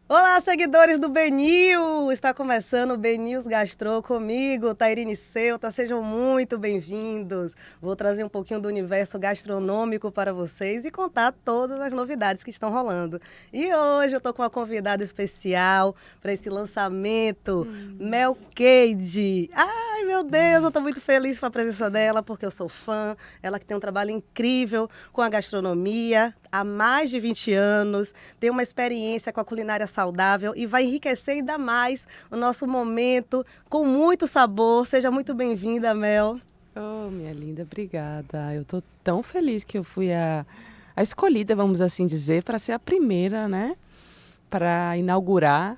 Olá, seguidores do BNews! Está começando o BNews Gastro comigo, Tairine Ceuta. Sejam muito bem-vindos. Vou trazer um pouquinho do universo gastronômico para vocês e contar todas as novidades que estão rolando. E hoje eu estou com uma convidada especial para esse lançamento, Mel Cade. Ai, meu Deus, eu estou muito feliz com a presença dela, porque eu sou fã. Ela que tem um trabalho incrível com a gastronomia há mais de 20 anos, tem uma experiência com a culinária saudável e vai enriquecer ainda mais o nosso momento com muito sabor. Seja muito bem-vinda, Mel. Oh, minha linda, obrigada. Eu tô tão feliz que eu fui a escolhida, vamos assim dizer, para ser a primeira, né? Para inaugurar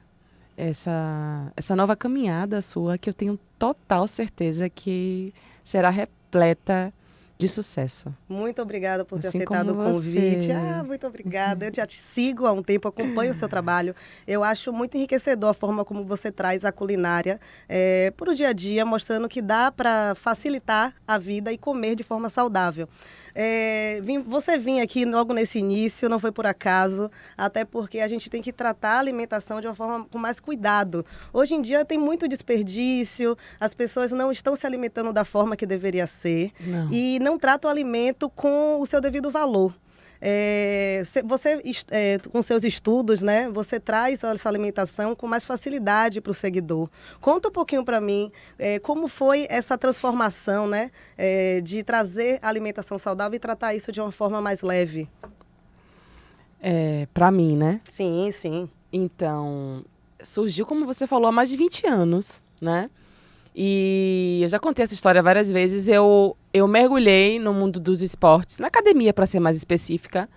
essa nova caminhada sua, que eu tenho total certeza que será repleta de sucesso. Muito obrigada por ter Assim aceitado como o convite. você. Muito obrigada. Eu já te sigo há um tempo, acompanho o seu trabalho. Eu acho muito enriquecedor a forma como você traz a culinária para o dia a dia, mostrando que dá para facilitar a vida e comer de forma saudável. Você vinha aqui logo nesse início, não foi por acaso, até porque a gente tem que tratar a alimentação de uma forma com mais cuidado. Hoje em dia tem muito desperdício, as pessoas não estão se alimentando da forma que deveria ser. Não. E não trata o alimento com o seu devido valor. Você, com seus estudos, né, você traz essa alimentação com mais facilidade para o seguidor. Conta um pouquinho para mim como foi essa transformação, né, de trazer a alimentação saudável e tratar isso de uma forma mais leve. Para mim, né? Sim, sim. Então, surgiu, como você falou, há mais de 20 anos, né? E eu já contei essa história várias vezes. Eu mergulhei no mundo dos esportes, na academia, para ser mais específica.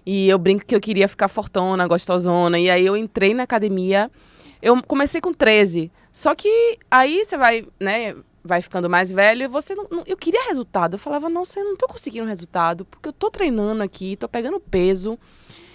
E eu brinco que eu queria ficar fortona, gostosona. E aí eu entrei na academia. Eu comecei com 13. Só que aí você vai, né, vai ficando mais velho e você eu queria resultado. Eu falava, nossa, eu não tô conseguindo resultado, porque eu tô treinando aqui, tô pegando peso.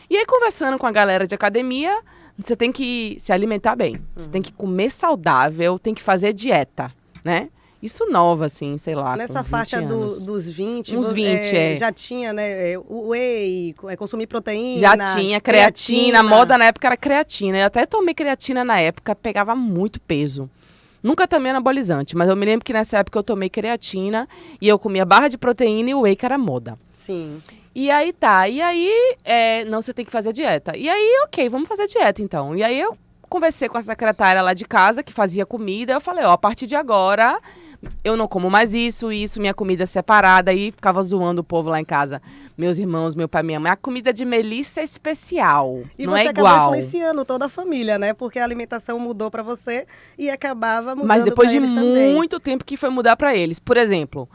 E aí, conversando com a galera de academia, você tem que se alimentar bem. Você tem que comer saudável, tem que fazer dieta, né? Isso nova, assim, sei lá, com Nessa 20 faixa anos. dos 20, Uns 20, já tinha, né, o whey, consumir Já proteína, tinha creatina, a moda na época era creatina. Eu até tomei creatina na época, pegava muito peso. Nunca tomei anabolizante, mas eu me lembro que nessa época eu tomei creatina e eu comia barra de proteína e o whey que era moda. Sim. E aí tá, e aí, não, você tem que fazer dieta. E aí, ok, vamos fazer dieta então. E aí eu conversei com a secretária lá de casa, que fazia comida, eu falei, ó, a partir de agora, eu não como mais isso, minha comida é separada. E ficava zoando o povo lá em casa, meus irmãos, meu pai, minha mãe. A comida de Melissa é especial, E não é você acabou igual. influenciando toda a família, né? Porque a alimentação mudou para você e acabava Mas mudando depois para de eles também. muito tempo que foi mudar pra eles. Por exemplo,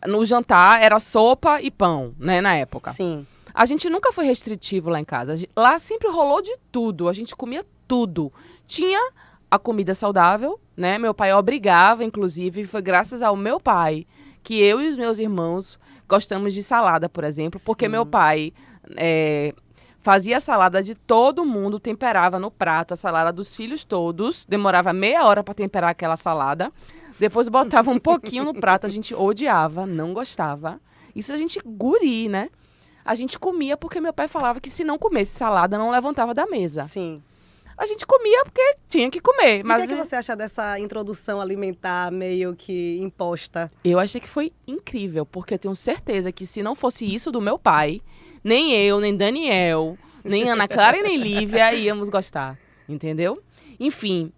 no jantar era sopa e pão, né, na época. Sim. A gente nunca foi restritivo lá em casa. Lá sempre rolou de tudo. A gente comia tudo. Tinha a comida saudável, né? Meu pai obrigava, inclusive, foi graças ao meu pai que eu e os meus irmãos gostamos de salada, por exemplo, porque meu pai fazia a salada de todo mundo, temperava no prato a salada dos filhos todos, demorava meia hora para temperar aquela salada, depois botava um pouquinho no prato, a gente odiava, não gostava. Isso a gente guri, né? A gente comia porque meu pai falava que se não comesse salada, não levantava da mesa. Sim. A gente comia porque tinha que comer. E o Mas que você acha dessa introdução alimentar meio que imposta? eu achei que foi incrível, porque eu tenho certeza que se não fosse isso do meu pai, nem eu, nem Daniel, nem Ana Clara e nem Lívia íamos gostar. Entendeu? Enfim.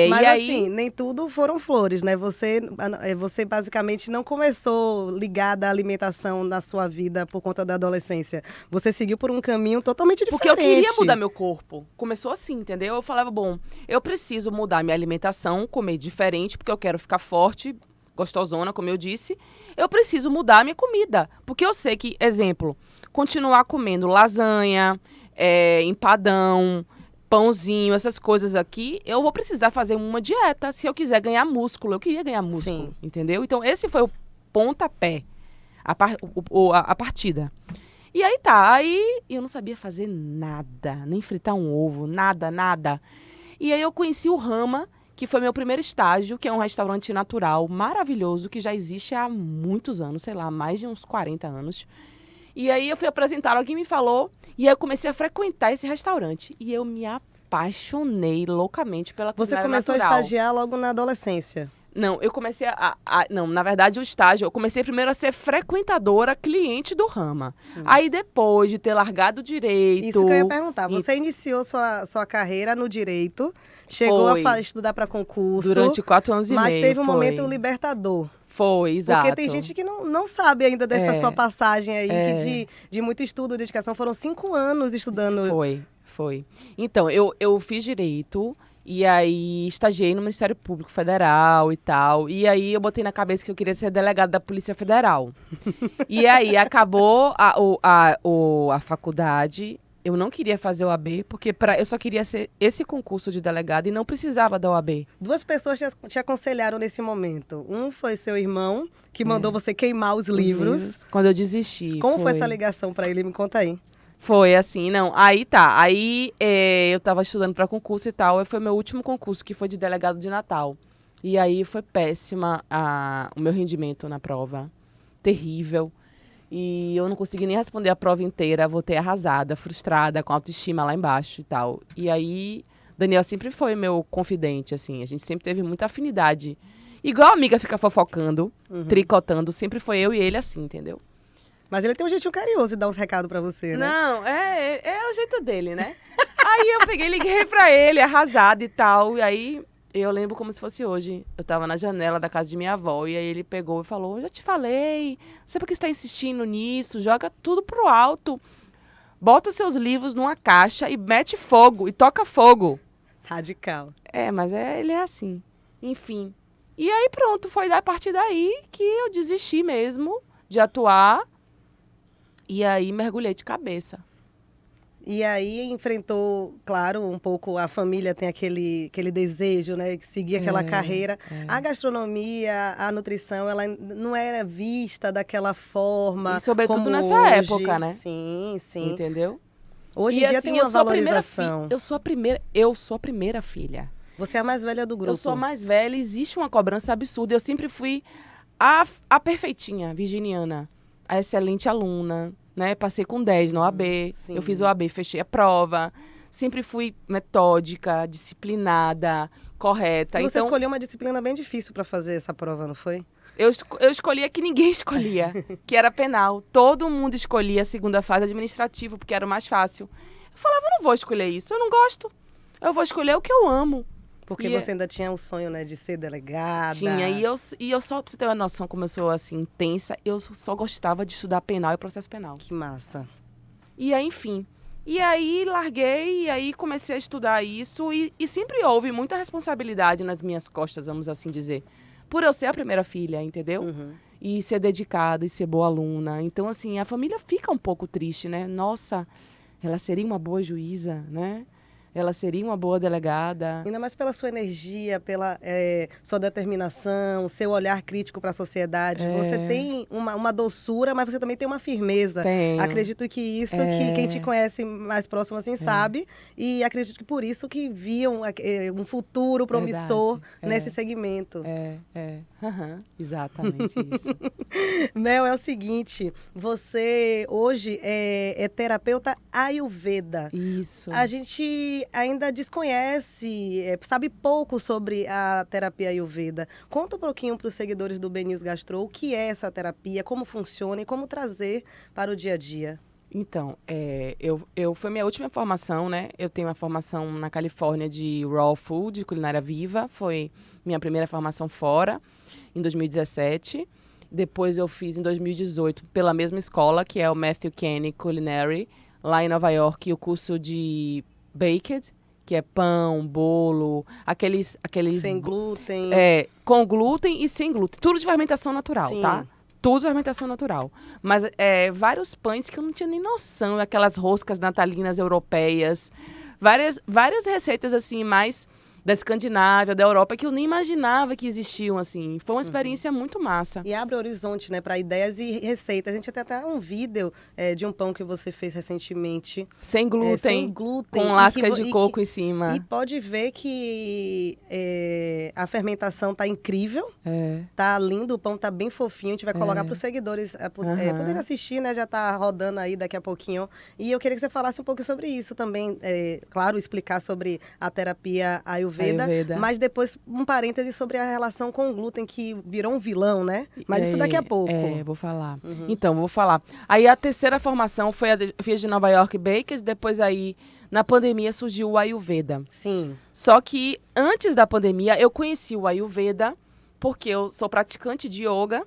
Mas E assim, aí. nem tudo foram flores, né? Você basicamente não começou ligada à alimentação na sua vida por conta da adolescência. Você seguiu por um caminho totalmente Porque eu queria mudar diferente. meu corpo. Começou assim, entendeu? Eu falava, bom, eu preciso mudar minha alimentação, comer diferente, porque eu quero ficar forte, gostosona, como eu disse. Eu preciso mudar a minha comida. Porque eu sei que, exemplo, continuar comendo lasanha, empadão, pãozinho, essas coisas aqui, eu vou precisar fazer uma dieta se eu quiser ganhar músculo. Eu queria ganhar músculo, Sim. entendeu? Então, esse foi o pontapé, a partida. E aí tá, aí eu não sabia fazer nada, nem fritar um ovo, nada, nada. E aí eu conheci o Rama, que foi meu primeiro estágio, que é um restaurante natural maravilhoso, que já existe há muitos anos, sei lá, mais de uns 40 anos. E aí eu fui apresentar, alguém me falou, e aí eu comecei a frequentar esse restaurante. E eu me apaixonei loucamente pela Você culinária começou natural. a estagiar logo na adolescência. Não, eu comecei Não, na verdade, o estágio, eu comecei primeiro a ser frequentadora, cliente do Rama. Aí, depois de ter largado o direito... Isso que eu ia perguntar. Você iniciou sua carreira no direito, chegou Foi. a estudar para concurso. Durante 4 anos e meio, mas teve um foi. momento libertador. Foi, exato. Porque tem gente que não sabe ainda dessa sua passagem aí, que de muito estudo, dedicação. Foram 5 anos estudando. Foi. Então, eu fiz direito... E aí, estagiei no Ministério Público Federal e tal. E aí, eu botei na cabeça que eu queria ser delegado da Polícia Federal. E aí, acabou a faculdade. Eu não queria fazer o OAB, porque eu só queria ser esse concurso de delegado e não precisava da OAB. 2 pessoas te aconselharam nesse momento. Um foi seu irmão, que mandou você queimar os livros. Quando eu desisti. Como foi essa ligação para ele? Me conta aí. Foi assim, não. Aí tá. Aí eu tava estudando para concurso e tal. Foi meu último concurso, que foi de delegado de Natal. E aí foi péssima o meu rendimento na prova. Terrível. E eu não consegui nem responder a prova inteira. Voltei arrasada, frustrada, com autoestima lá embaixo e tal. E aí, Daniel sempre foi meu confidente, assim. A gente sempre teve muita afinidade. Igual a amiga fica fofocando, tricotando. Sempre foi eu e ele assim, entendeu? Mas ele tem um jeitinho carinhoso de dar uns recados pra você, né? Não, é o jeito dele, né? Aí eu peguei, liguei pra ele, arrasada e tal. E aí eu lembro como se fosse hoje. Eu tava na janela da casa de minha avó e aí ele pegou e falou: "Eu já te falei, não sei por que você tá insistindo nisso, joga tudo pro alto. Bota os seus livros numa caixa e mete fogo, e toca fogo." Radical. Mas ele é assim. Enfim. E aí pronto, foi a partir daí que eu desisti mesmo de atuar. E aí mergulhei de cabeça. E aí enfrentou, claro, um pouco, a família tem aquele desejo, né, de seguir aquela carreira. A gastronomia, a nutrição, ela não era vista daquela forma. E sobretudo como nessa hoje. época, né? Sim. Entendeu? Hoje em dia tem uma valorização. Eu sou a primeira filha. Você é a mais velha do grupo. Eu sou a mais velha, existe uma cobrança absurda. Eu sempre fui a perfeitinha, virginiana, a excelente aluna. Né? Passei com 10 na OAB, eu fiz o OAB, fechei a prova, sempre fui metódica, disciplinada, correta. E você escolheu uma disciplina bem difícil para fazer essa prova, não foi? Eu escolhi a que ninguém escolhia, que era penal. Todo mundo escolhia a segunda fase administrativa, porque era o mais fácil. Eu falava, eu não vou escolher isso, eu não gosto. Eu vou escolher o que eu amo. Porque você ainda tinha o sonho, né, de ser delegada. Tinha, e eu só, pra você ter uma noção como eu sou, assim, intensa, eu só gostava de estudar penal e processo penal. Que massa. E aí, enfim. E aí, larguei, e aí comecei a estudar isso, e sempre houve muita responsabilidade nas minhas costas, vamos assim dizer. Por eu ser a primeira filha, entendeu? E ser dedicada, e ser boa aluna. Então, assim, a família fica um pouco triste, né? Nossa, ela seria uma boa juíza, né? Ela seria uma boa delegada. Ainda mais pela sua energia, pela sua determinação, seu olhar crítico para a sociedade. Você tem uma doçura, mas você também tem uma firmeza. Tenho. Acredito que isso que quem te conhece mais próximo assim sabe. E acredito que por isso que viam um futuro promissor nesse segmento. Exatamente isso. Mel, é o seguinte, você hoje é terapeuta Ayurveda. Isso. A gente ainda desconhece, sabe pouco sobre a terapia Ayurveda. Conta um pouquinho para os seguidores do BNews Gastro o que é essa terapia, como funciona e como trazer para o dia a dia. Então, foi minha última formação, né? Eu tenho uma formação na Califórnia de Raw Food, de culinária viva. Foi minha primeira formação fora, em 2017. Depois eu fiz em 2018 pela mesma escola, que é o Matthew Kenny Culinary, lá em Nova York, o curso de baked, que é pão, bolo, aqueles... Sem glúten. Com glúten e sem glúten. Tudo de fermentação natural, Sim. tá? Tudo de fermentação natural. Mas vários pães que eu não tinha nem noção, aquelas roscas natalinas europeias, várias receitas assim mais da Escandinávia, da Europa, que eu nem imaginava que existiam, assim. Foi uma experiência muito massa. E abre horizonte, né, para ideias e receitas. A gente tem até um vídeo de um pão que você fez recentemente. Sem glúten, sem glúten. com lascas de coco em cima. E pode ver que a fermentação tá incrível. É. Tá lindo, o pão tá bem fofinho. A gente vai colocar para os seguidores poderem assistir, né? Já tá rodando aí daqui a pouquinho. E eu queria que você falasse um pouco sobre isso também. Claro, explicar sobre a terapia Ayurveda, mas depois um parêntese sobre a relação com o glúten, que virou um vilão, né? Mas isso daqui a pouco. Vou falar. Então, vou falar. Aí a terceira formação foi fiz de Nova York Bakers, depois aí, na pandemia, surgiu o Ayurveda. Sim. Só que antes da pandemia, eu conheci o Ayurveda, porque eu sou praticante de yoga.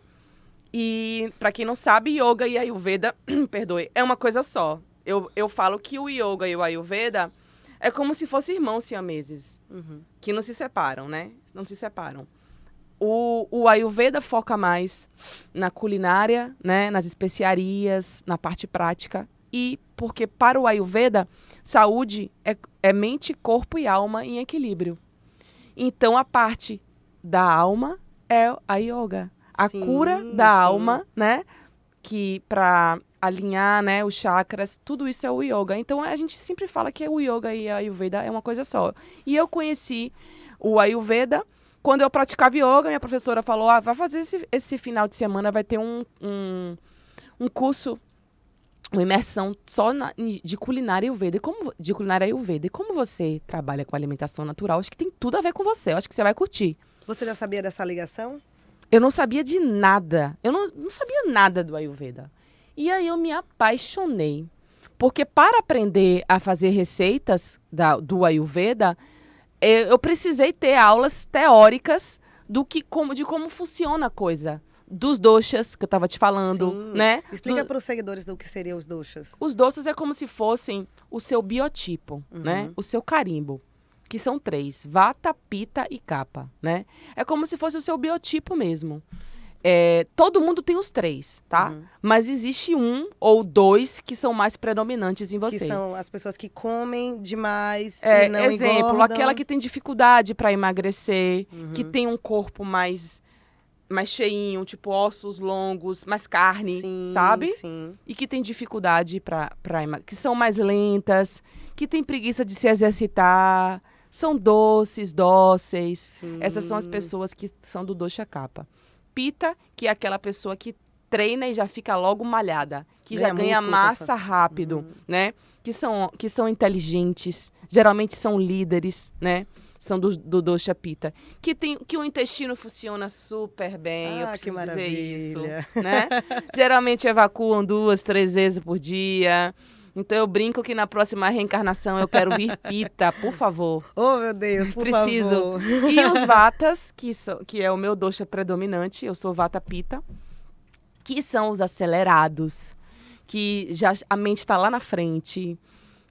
E, para quem não sabe, yoga e Ayurveda, perdoe, é uma coisa só. Eu falo que o yoga e o Ayurveda é como se fossem irmãos siameses, que não se separam, né? Não se separam. O Ayurveda foca mais na culinária, né? Nas especiarias, na parte prática. E porque para o Ayurveda, saúde é mente, corpo e alma em equilíbrio. Então, a parte da alma é a yoga. A cura da alma, né? Que para alinhar, né, os chakras, tudo isso é o yoga. Então, a gente sempre fala que o yoga e a Ayurveda é uma coisa só. E eu conheci o Ayurveda quando eu praticava yoga. Minha professora falou, vai fazer esse final de semana, vai ter um curso, uma imersão só de culinária Ayurveda. De culinária Ayurveda. E como você trabalha com alimentação natural, acho que tem tudo a ver com você. Eu acho que você vai curtir. Você já sabia dessa ligação? Eu não sabia de nada. Eu não sabia nada do Ayurveda. E aí eu me apaixonei. Porque para aprender a fazer receitas do Ayurveda, eu precisei ter aulas teóricas de como funciona a coisa. Dos doshas, que eu estava te falando, né? Explica para os seguidores do que seriam os doshas. Os doshas é como se fossem o seu biotipo, né? O seu carimbo. Que são 3, Vata, Pitta e Kapha, né? É como se fosse o seu biotipo mesmo. Todo mundo tem os 3, tá? Mas existe 1 ou 2 que são mais predominantes em você. Que são as pessoas que comem demais e não exemplo, engordam. Aquela que tem dificuldade para emagrecer, que tem um corpo mais cheinho, tipo ossos longos, mais carne, sabe? Sim. E que tem dificuldade para emagrecer, que são mais lentas, que tem preguiça de se exercitar, são dóceis. Sim. Essas são as pessoas que são do dosha Kapha. Pitta, que é aquela pessoa que treina e já fica logo malhada, que já ganha massa rápido, né? Que são inteligentes, geralmente são líderes, né? São do dosha Pitta, que o intestino funciona super bem, eu preciso dizer isso, né? Geralmente evacuam 2, 3 vezes por dia. Então eu brinco que na próxima reencarnação eu quero vir Pitta, por favor. Oh, meu Deus, por favor. E os Vatas, que é o meu dosha predominante, eu sou Vata Pitta, que são os acelerados, que já a mente está lá na frente,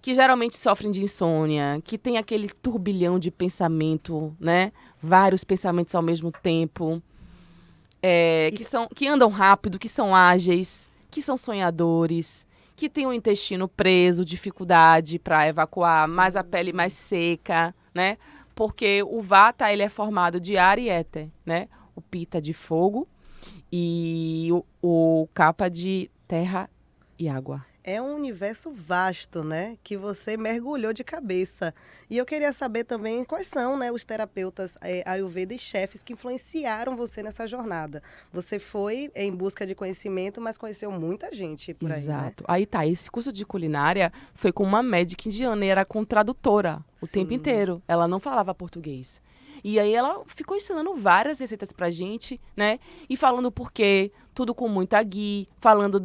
que geralmente sofrem de insônia, que tem aquele turbilhão de pensamento, né? Vários pensamentos ao mesmo tempo, que andam rápido, que são ágeis, que são sonhadores, que tem o intestino preso, dificuldade para evacuar, mais a pele mais seca, né? Porque o Vata, ele é formado de ar e éter, né? O Pitta de fogo e o Kapha de terra e água. É um universo vasto, né? Que você mergulhou de cabeça. E eu queria saber também quais são, né, os terapeutas Ayurveda e chefes que influenciaram você nessa jornada. Você foi em busca de conhecimento, mas conheceu muita gente por aí, né? Exato. Aí tá, esse curso de culinária foi com uma médica indiana e era com tradutora o tempo inteiro. Ela não falava português. E aí ela ficou ensinando várias receitas pra gente, né? E falando por quê, tudo com muita ghee, falando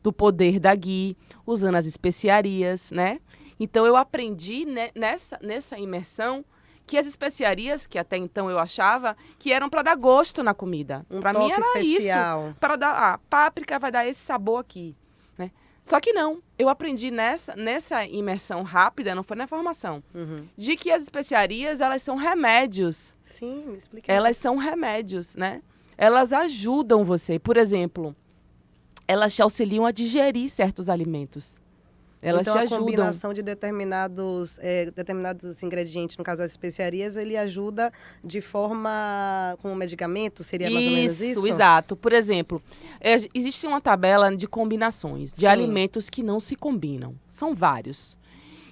do poder da ghee, usando as especiarias, né? Então eu aprendi nessa imersão que as especiarias, que até então eu achava, que eram para dar gosto na comida. Para mim era especial. Isso. Para dar, páprica vai dar esse sabor aqui, né? Só que não, eu aprendi nessa imersão rápida, não foi na formação, de que as especiarias, elas são remédios. Sim, me explica. Elas são remédios, né? Elas ajudam você. Por exemplo, elas te auxiliam a digerir certos alimentos. Elas então, te a ajudam. combinação de determinados ingredientes, no caso das especiarias, ele ajuda de forma como medicamento? Seria mais ou menos isso? Exato. Por exemplo, existe uma tabela de combinações de Sim. alimentos que não se combinam. São vários.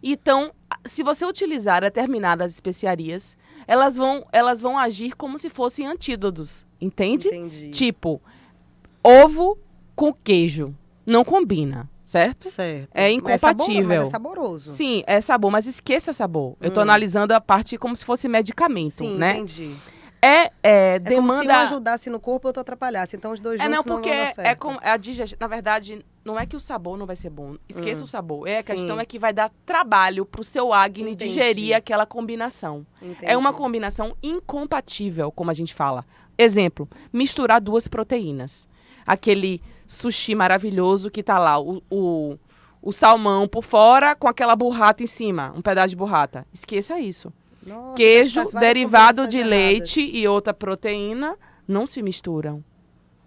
Então, se você utilizar determinadas especiarias, elas vão agir como se fossem antídotos, entende? Entendi. Tipo, ovo com queijo. Não combina, certo? Certo. É incompatível. Mas é saboroso. Sim, é sabor, mas esqueça sabor. Eu tô analisando a parte como se fosse medicamento, Sim, né? entendi. É Como se demanda... um ajudasse no corpo e outro atrapalhasse. Então, os dois juntos não, não porque vão dar certo. a digestão. Na verdade, não é que o sabor não vai ser bom. Esqueça o sabor. A Sim. questão é que vai dar trabalho pro seu acne Entendi. digerir aquela combinação. Entendi. É uma combinação incompatível, como a gente fala. Exemplo, misturar duas proteínas. Aquele sushi maravilhoso que tá lá, o salmão por fora com aquela burrata em cima, um pedaço de burrata. Esqueça isso. Nossa, Queijo, faz várias derivado combinações de erradas. leite e outra proteína não se misturam.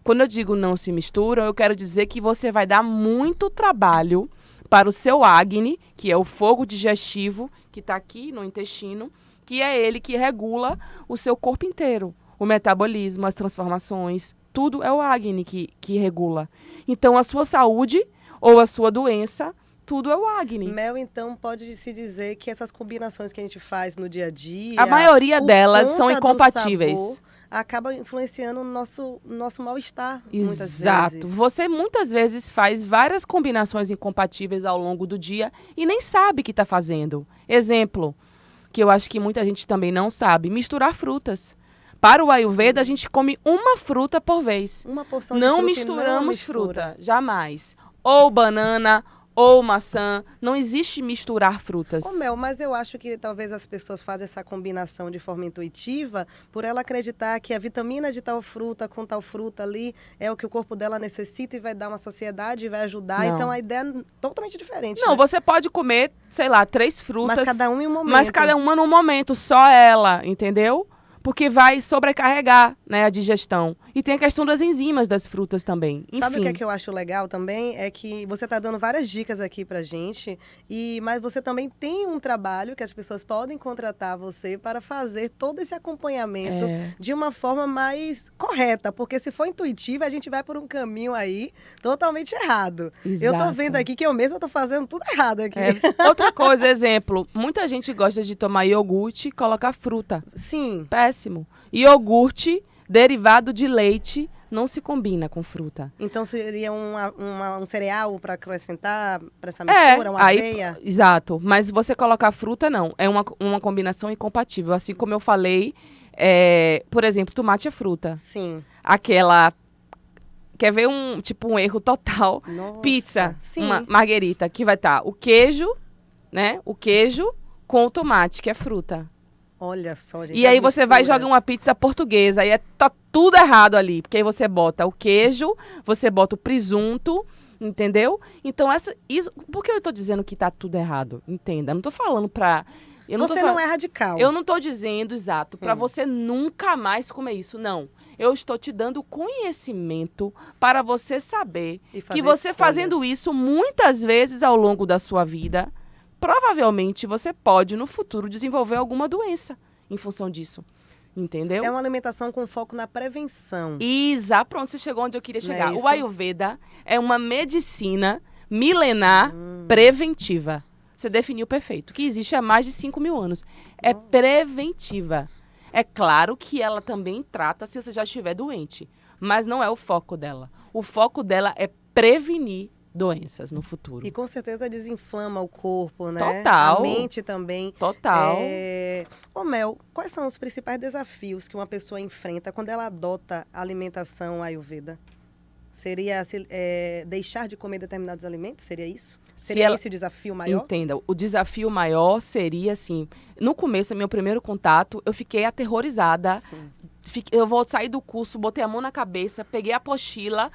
Quando eu digo não se misturam, eu quero dizer que você vai dar muito trabalho para o seu acne, que é o fogo digestivo que está aqui no intestino, que é ele que regula o seu corpo inteiro. O metabolismo, as transformações, tudo é o acne que regula. Então, a sua saúde ou a sua doença, tudo é o acne. Mel, então, pode-se dizer que essas combinações que a gente faz no dia a dia... A maioria por delas conta são do incompatíveis. sabor, acaba influenciando o nosso mal-estar, muitas Exato. vezes. Você muitas vezes faz várias combinações incompatíveis ao longo do dia e nem sabe que está fazendo. Exemplo, que eu acho que muita gente também não sabe, misturar frutas. Para o Ayurveda, a gente come uma fruta por vez. Uma porção Não de fruta misturamos e não mistura. fruta, jamais. Ou banana, ou maçã. Não existe misturar frutas. Ô, Mel, mas eu acho que talvez as pessoas fazem essa combinação de forma intuitiva por ela acreditar que a vitamina de tal fruta com tal fruta ali é o que o corpo dela necessita e vai dar uma saciedade e vai ajudar. Não. Então, a ideia é totalmente diferente. Não, né? você pode comer, sei lá, 3 frutas. Mas cada um em um momento. Mas cada uma num momento, só ela, entendeu? Porque vai sobrecarregar, né, a digestão. E tem a questão das enzimas das frutas também. Enfim. Sabe o que é que eu acho legal também? É que você está dando várias dicas aqui pra gente, mas você também tem um trabalho que as pessoas podem contratar você para fazer todo esse acompanhamento de uma forma mais correta. Porque se for intuitiva, a gente vai por um caminho aí totalmente errado. Exato. Eu tô vendo aqui que eu mesma tô fazendo tudo errado aqui. Outra coisa, exemplo, muita gente gosta de tomar iogurte e colocar fruta. Sim. Péssimo. Iogurte derivado de leite não se combina com fruta. Então seria um cereal para acrescentar para essa mistura, uma aveia? Exato. Mas você colocar fruta, não. É uma combinação incompatível. Assim como eu falei, por exemplo, tomate é fruta. Sim. Aquela... Quer ver um erro total? Nossa. Pizza, Sim. uma marguerita, que vai estar o queijo, né? O queijo com o tomate, que é fruta. Olha só, gente. E aí as você vai misturas. jogar uma pizza portuguesa, aí tá tudo errado ali, porque aí você bota o queijo, você bota o presunto, entendeu? Então isso, por que eu tô dizendo que tá tudo errado? Entenda, eu não tô falando pra... Você não é radical. Eu não tô dizendo, exato, pra você nunca mais comer isso, não. Eu estou te dando conhecimento para você saber E fazer que você escolhas. fazendo isso muitas vezes ao longo da sua vida, provavelmente você pode no futuro desenvolver alguma doença em função disso. Entendeu? É uma alimentação com foco na prevenção. Pronto, você chegou onde eu queria Não é chegar. isso? O Ayurveda é uma medicina milenar preventiva. Você definiu perfeito. Que existe há mais de 5.000 anos. É preventiva. É claro que ela também trata se você já estiver doente. Mas não é o foco dela. O foco dela é prevenir doenças no futuro. E com certeza desinflama o corpo, né? Total. A mente também. Total. Ô Mel, quais são os principais desafios que uma pessoa enfrenta quando ela adota a alimentação Ayurveda? Seria deixar de comer determinados alimentos? Seria isso? Seria esse o desafio maior? Entenda, o desafio maior seria assim, no começo, meu primeiro contato, eu fiquei aterrorizada. Sim. Eu vou sair do curso, botei a mão na cabeça, peguei a apostila,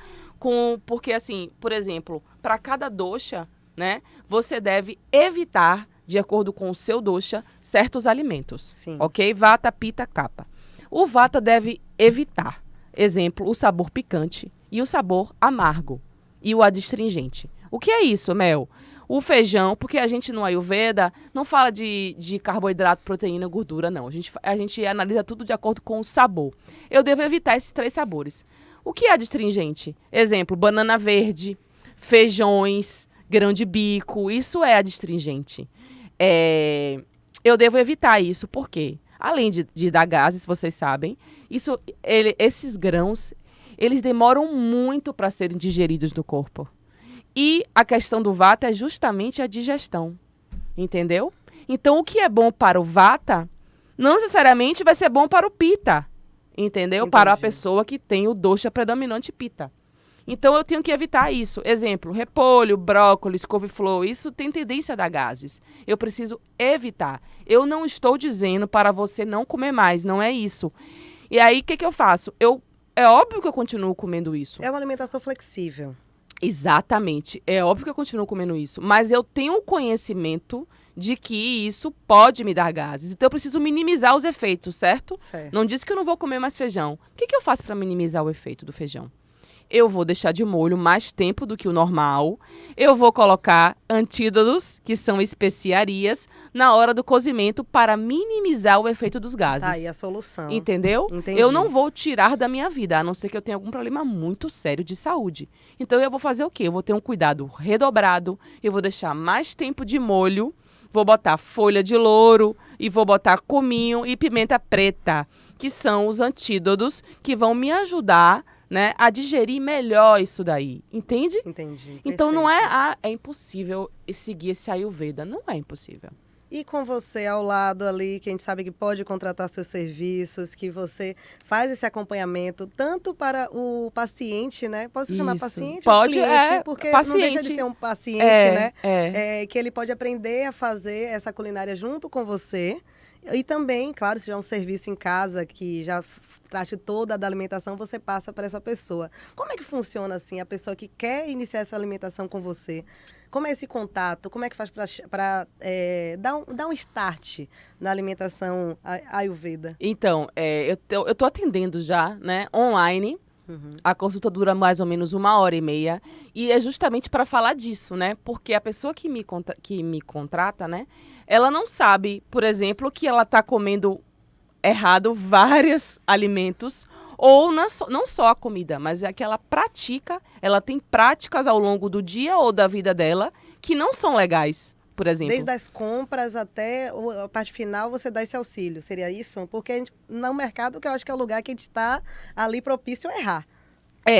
porque assim, por exemplo, para cada dosha, né, você deve evitar, de acordo com o seu dosha, certos alimentos. Sim. Ok? Vata, Pitta, Kapha. O Vata deve evitar, exemplo, o sabor picante e o sabor amargo e o adstringente. O que é isso, Mel? O feijão, porque a gente no Ayurveda não fala de carboidrato, proteína, gordura, não. A gente analisa tudo de acordo com o sabor. Eu devo evitar esses 3 sabores. O que é adstringente? Exemplo, banana verde, feijões, grão de bico, isso é adstringente. Eu devo evitar isso, por quê? Além de dar gases, vocês sabem, esses grãos, eles demoram muito para serem digeridos no corpo. E a questão do vata é justamente a digestão, entendeu? Então, o que é bom para o vata, não necessariamente vai ser bom para o pitta, entendeu? Entendi. Para a pessoa que tem o dosha predominante pitta. Então, eu tenho que evitar isso. Exemplo, repolho, brócolis, couve-flor, isso tem tendência a dar gases. Eu preciso evitar. Eu não estou dizendo para você não comer mais, não é isso. E aí, o que eu faço? É óbvio que eu continuo comendo isso. É uma alimentação flexível. Exatamente. É óbvio que eu continuo comendo isso. Mas eu tenho o conhecimento de que isso pode me dar gases. Então, eu preciso minimizar os efeitos, certo? Certo. Não disse que eu não vou comer mais feijão. O que eu faço para minimizar o efeito do feijão? Eu vou deixar de molho mais tempo do que o normal. Eu vou colocar antídotos, que são especiarias, na hora do cozimento para minimizar o efeito dos gases. Tá aí a solução. Entendeu? Entendi. Eu não vou tirar da minha vida, a não ser que eu tenha algum problema muito sério de saúde. Então, eu vou fazer o quê? Eu vou ter um cuidado redobrado, eu vou deixar mais tempo de molho, vou botar folha de louro e vou botar cominho e pimenta preta, que são os antídotos que vão me ajudar, né, a digerir melhor isso daí, entende? Entendi. Então não Perfeito. é impossível seguir esse Ayurveda, não é impossível. E com você ao lado ali, que a gente sabe que pode contratar seus serviços, que você faz esse acompanhamento tanto para o paciente, né? Posso chamar Isso. paciente Pode, ou cliente? é, Porque não paciente. deixa de ser um paciente, É, né? é. Que ele pode aprender a fazer essa culinária junto com você. E também, claro, se tiver um serviço em casa que já trate toda da alimentação, você passa para essa pessoa. Como é que funciona assim, a pessoa que quer iniciar essa alimentação com você? Como é esse contato? Como é que faz para dar um start na alimentação Ayurveda? Então, eu tô atendendo já, né, online. A consulta dura mais ou menos 1h30 e é justamente para falar disso, né? Porque a pessoa que me contrata, né? Ela não sabe, por exemplo, que ela está comendo errado vários alimentos ou não só a comida, mas é que ela pratica, ela tem práticas ao longo do dia ou da vida dela que não são legais. Por exemplo. Desde as compras até a parte final, você dá esse auxílio, seria isso? Porque no mercado, que eu acho que é o lugar que a gente está ali propício a errar.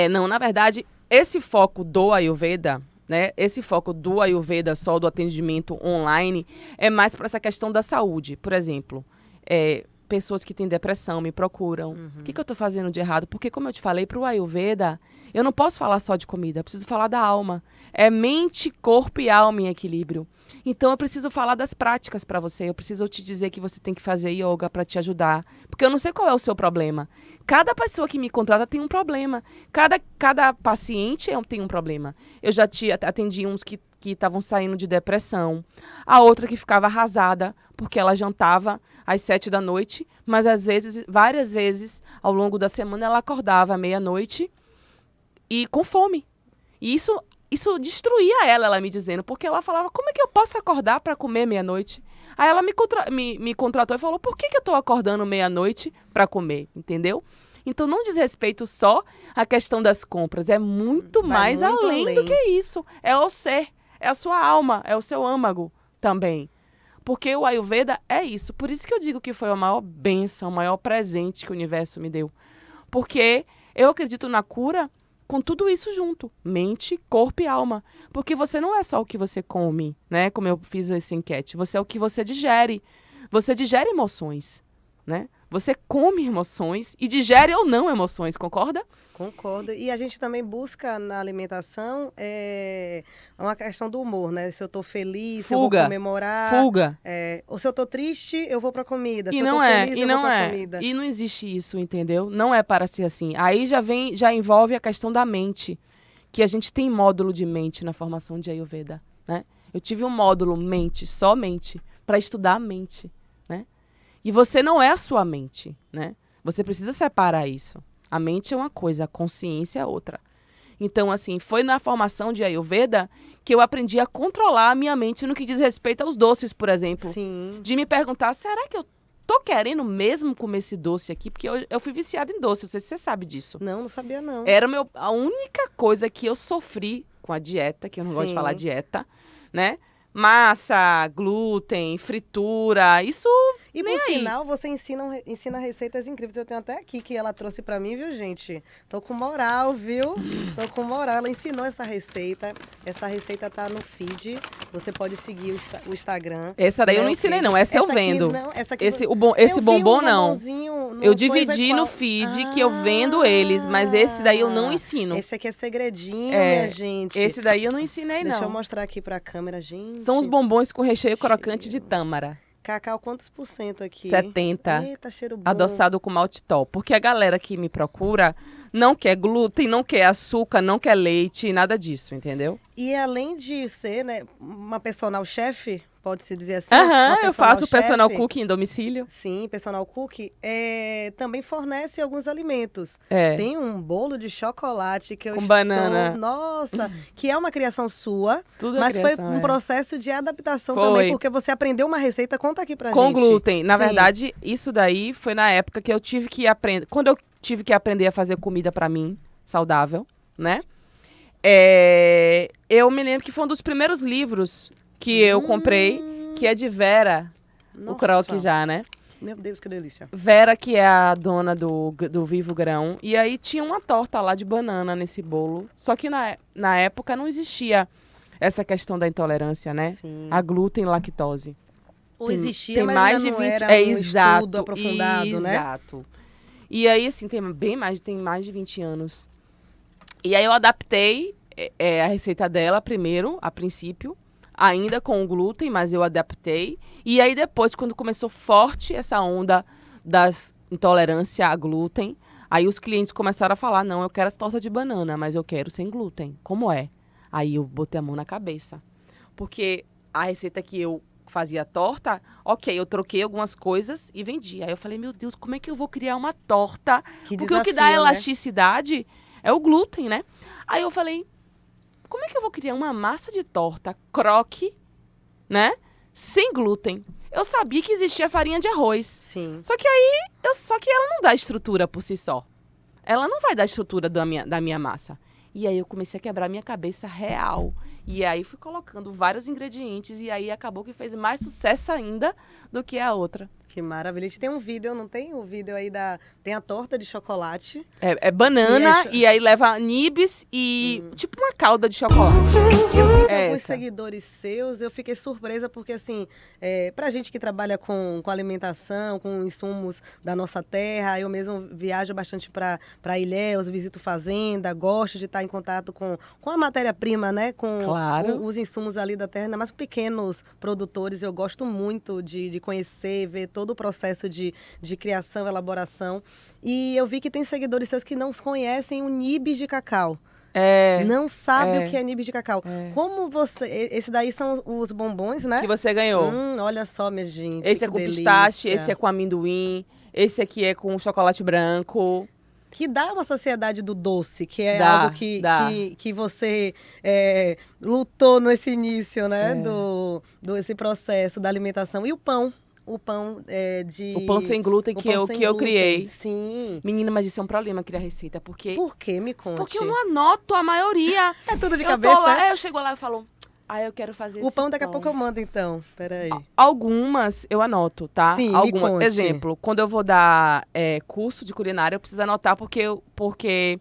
Não, na verdade, esse foco do Ayurveda, né? Esse foco do Ayurveda só do atendimento online é mais para essa questão da saúde. Por exemplo, pessoas que têm depressão me procuram. O que eu estou fazendo de errado? Porque, como eu te falei, para o Ayurveda, eu não posso falar só de comida, eu preciso falar da alma. É mente, corpo e alma em equilíbrio. Então, eu preciso falar das práticas para você. Eu preciso te dizer que você tem que fazer yoga para te ajudar. Porque eu não sei qual é o seu problema. Cada pessoa que me contrata tem um problema. Cada paciente tem um problema. Eu já atendi uns que estavam saindo de depressão. A outra que ficava arrasada porque ela jantava às 7 da noite. Mas, às vezes, várias vezes, ao longo da semana, ela acordava à meia-noite e com fome. E isso destruía ela me dizendo, porque ela falava, como é que eu posso acordar para comer meia-noite? Aí ela me contratou e falou, por que eu estou acordando meia-noite para comer, entendeu? Então não diz respeito só à questão das compras, é muito mais além do que isso. É o ser, é a sua alma, é o seu âmago também. Porque o Ayurveda é isso. Por isso que eu digo que foi a maior bênção, o maior presente que o universo me deu. Porque eu acredito na cura com tudo isso junto, mente, corpo e alma. Porque você não é só o que você come, né? Como eu fiz essa enquete. Você é o que você digere. Você digere emoções, né? Você come emoções e digere ou não emoções, concorda? Concordo. E a gente também busca na alimentação uma questão do humor, né? Se eu tô feliz, se eu vou comemorar. Fuga. Ou se eu tô triste, eu vou pra comida. Se E eu não tô é, feliz, e eu não vou pra é. comida. E não existe isso, entendeu? Não é para ser assim. Aí já envolve a questão da mente, que a gente tem módulo de mente na formação de Ayurveda, né? Eu tive um módulo mente, só mente, para estudar a mente, né? E você não é a sua mente, né? Você precisa separar isso. A mente é uma coisa, a consciência é outra. Então, assim, foi na formação de Ayurveda que eu aprendi a controlar a minha mente no que diz respeito aos doces, por exemplo. Sim. De me perguntar, será que eu tô querendo mesmo comer esse doce aqui? Porque eu fui viciada em doce, não sei se você sabe disso. Não sabia não. Era a única coisa que eu sofri com a dieta, que eu não gosto de Sim. falar dieta, né? Massa, glúten, fritura, isso E nem por aí. sinal, você ensina receitas incríveis. Eu tenho até aqui que ela trouxe pra mim, viu, gente? Tô com moral, viu? Tô com moral. Ela ensinou essa receita. Essa receita tá no feed. Você pode seguir o Instagram. Essa daí eu não né, ensinei, ok? não. Essa eu aqui vendo. não, essa aqui Esse eu vi bombom, um não. bombonzinho no Eu Foi dividi Vai no Qual. feed que eu vendo eles, mas esse daí eu não ensino. Esse aqui é segredinho, É, minha gente. Esse daí eu não ensinei, Deixa eu não. mostrar aqui pra câmera, gente. São os bombons com recheio crocante de tâmara. Cacau, quantos por cento aqui? 70. Eita, cheiro bom. Adoçado com maltitol. Porque a galera que me procura não quer glúten, não quer açúcar, não quer leite, nada disso, entendeu? E além de ser, né, uma personal chef, pode-se dizer assim? Aham, uma eu faço chef, personal cooking em domicílio. Sim, personal cook, também fornece alguns alimentos. É. Tem um bolo de chocolate que eu Com estou... banana. Nossa, que é uma criação sua, Tudo é mas criação, foi um é. processo de adaptação Foi. também, porque você aprendeu uma receita. Conta aqui pra Com gente. glúten. Na Sim. verdade, isso daí foi na época que eu tive que aprender. Quando eu tive que aprender a fazer comida pra mim, saudável, né? Eu me lembro que foi um dos primeiros livros que eu comprei, que é de Vera, o Nossa. Croque já, né? Meu Deus, que delícia. Vera, que é a dona do Vivo Grão. E aí tinha uma torta lá de banana nesse bolo. Só que na época não existia essa questão da intolerância, né? Sim. A glúten e lactose. Ou existia, tem mas mais ainda de não 20 era um exato, estudo aprofundado, né? Exato. E aí, assim, tem mais de 20 anos. E aí eu adaptei a receita dela primeiro, a princípio, ainda com o glúten, mas eu adaptei. E aí depois, quando começou forte essa onda das intolerância a glúten, aí os clientes começaram a falar, não, eu quero essa torta de banana, mas eu quero sem glúten. Como é? Aí eu botei a mão na cabeça. Porque a receita que eu fazia torta, ok, eu troquei algumas coisas e vendi. Aí eu falei, meu Deus, como é que eu vou criar uma torta? Que Porque o que desafio, dá né? elasticidade é o glúten, né? Aí eu falei, como é que eu vou criar uma massa de torta croque, né? Sem glúten. Eu sabia que existia farinha de arroz. Sim. Só que ela não dá estrutura por si só. Ela não vai dar estrutura da minha massa. E aí eu comecei a quebrar minha cabeça real. E aí fui colocando vários ingredientes e aí acabou que fez mais sucesso ainda do que a outra. Que maravilha. A gente tem um vídeo, não tem o vídeo aí Tem a torta de chocolate. É banana Que é e aí leva nibs e tipo uma calda de chocolate. Eu vi que alguns Essa. seguidores seus, eu fiquei surpresa porque, assim, pra gente que trabalha com alimentação, com insumos da nossa terra, eu mesmo viajo bastante para Ilhéus, visito fazenda, gosto de estar em contato com a matéria-prima, né? Claro. Com os insumos ali da terra, ainda mais pequenos produtores. Eu gosto muito de conhecer, ver todo o processo de criação, elaboração. E eu vi que tem seguidores seus que não conhecem o nibs de cacau. Não sabe o que é nibs de cacau. Como você... Esse daí são os bombons, né? Que você ganhou. Olha só, minha gente. Esse é que com delícia. pistache, esse é com amendoim, esse aqui é com chocolate branco. Que dá uma saciedade do doce, que é Dá, algo dá. que você lutou nesse início, né? Esse processo da alimentação. E o pão. O pão O pão sem glúten o que pão eu, sem que eu glúten. criei. Sim. Menina, mas isso é um problema criar receita, porque... Por quê? Me conte. Porque eu não anoto a maioria. É tudo de Eu cabeça? tô lá, eu chego lá e falo, eu quero fazer O esse pão daqui a pouco eu mando, então. Peraí. Algumas eu anoto, tá? Sim, me Algumas. conte. Exemplo, quando eu vou dar curso de culinária, eu preciso anotar porque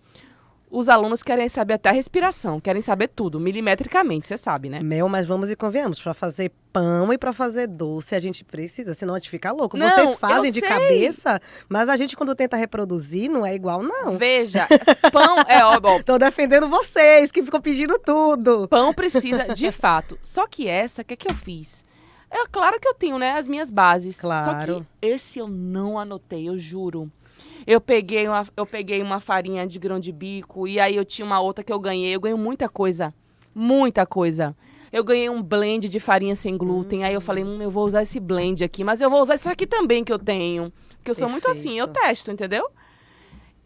os alunos querem saber até a respiração, querem saber tudo, milimetricamente, você sabe, né? Mel, mas vamos e convenhamos. Para fazer pão e para fazer doce, a gente precisa, senão a gente fica louco. Não, Vocês fazem eu de sei. cabeça, mas a gente quando tenta reproduzir, não é igual, não. Veja, pão é óbvio. Tô defendendo vocês, que ficam pedindo tudo. Pão precisa, de fato. Só que essa, o que é que eu fiz? É claro que eu tenho, né, as minhas bases. Claro. Só que esse eu não anotei, eu juro. Eu peguei uma farinha de grão de bico e aí eu tinha uma outra que eu ganhei muita coisa. Muita coisa. Eu ganhei um blend de farinha sem glúten. Aí eu falei, eu vou usar esse blend aqui, mas eu vou usar isso aqui também que eu tenho. Porque eu sou muito Perfeito. assim, eu testo, entendeu?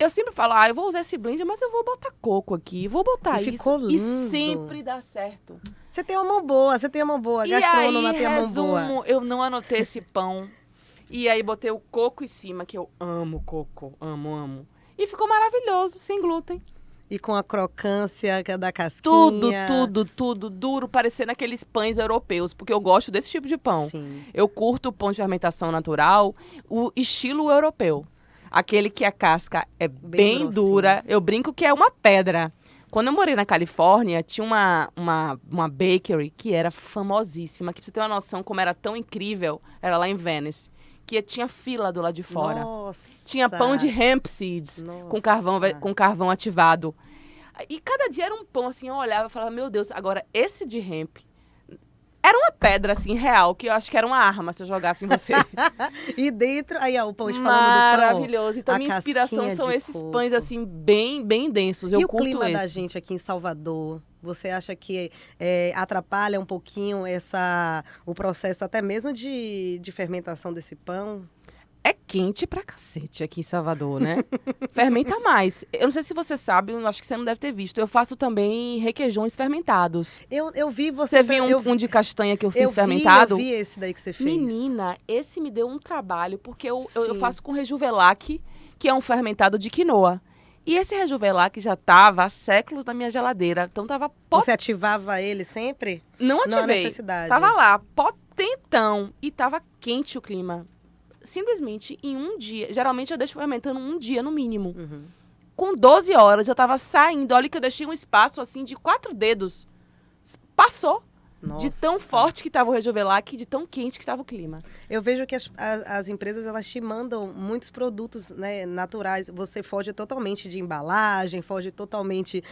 Eu sempre falo, eu vou usar esse blend, mas eu vou botar coco aqui, vou botar E isso. ficou lindo. E sempre dá certo. Você tem uma mão boa, gastrônoma tem a mão boa. Eu não anotei esse pão. E aí botei o coco em cima, que eu amo coco, amo. E ficou maravilhoso, sem glúten. E com a crocância da casquinha. Tudo duro, parecendo aqueles pães europeus, porque eu gosto desse tipo de pão. Sim. Eu curto o pão de fermentação natural, o estilo europeu. Aquele que a casca é bem dura. Eu brinco que é uma pedra. Quando eu morei na Califórnia, tinha uma bakery que era famosíssima, que pra você ter uma noção como era tão incrível, era lá em Venice, que tinha fila do lado de fora. Nossa. Tinha pão de hemp seeds com carvão ativado. E cada dia era um pão, assim, eu olhava e falava, meu Deus, agora esse de hemp era uma pedra, assim, real, que eu acho que era uma arma se eu jogasse em você. E dentro, aí ó, o pão, falando do pão. Maravilhoso. Então, minha inspiração são esses coco. pães, assim, bem densos. Eu curto E o clima esse. da gente aqui em Salvador? Você acha que atrapalha um pouquinho o processo até mesmo de fermentação desse pão? É quente pra cacete aqui em Salvador, né? Fermenta mais. Eu não sei se você sabe, eu acho que você não deve ter visto. Eu faço também requeijões fermentados. Eu vi você... Você viu um de castanha que eu fiz fermentado? Eu vi esse daí que você fez. Menina, esse me deu um trabalho, porque eu faço com rejuvelac, que é um fermentado de quinoa. E esse rejuvelac já tava há séculos na minha geladeira. Então tava... Você ativava ele sempre? Não ativei. Não há necessidade. Tava lá, potentão. E tava quente o clima. Simplesmente em um dia. Geralmente eu deixo fermentando um dia no mínimo. Uhum. Com 12 horas eu tava saindo. Olha que eu deixei um espaço assim de 4 dedos. Passou. Nossa. De tão forte que tava o rejuvelac, de tão quente que tava o clima. Eu vejo que as empresas, elas te mandam muitos produtos, né, naturais. Você foge totalmente de embalagem, foge totalmente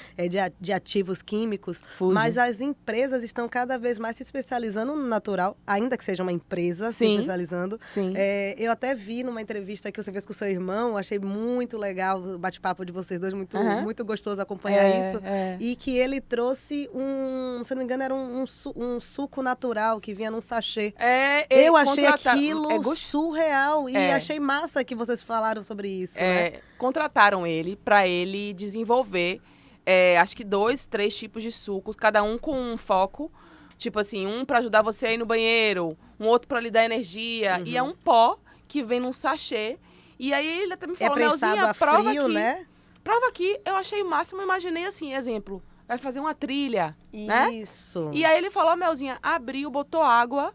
de ativos químicos. Fuge. Mas as empresas estão cada vez mais se especializando no natural, ainda que seja uma empresa se especializando. Sim. Eu até vi numa entrevista que você fez com o seu irmão, achei muito legal o bate-papo de vocês dois, muito gostoso acompanhar isso. E que ele trouxe se não me engano, era um suco natural que vinha num sachê. Eu achei aquilo surreal e achei massa que vocês falaram sobre isso, né? Contrataram ele para ele desenvolver, acho que 2, 3 tipos de sucos, cada um com um foco. Tipo assim, um para ajudar você a ir no banheiro, um outro para lhe dar energia. Uhum. E é um pó que vem num sachê. E aí ele até me falou, Melzinha, prova frio, aqui. Né? Prova aqui. Eu achei o máximo, imaginei assim, exemplo. Vai fazer uma trilha, né? Isso. E aí ele falou, Melzinha, abriu, botou água,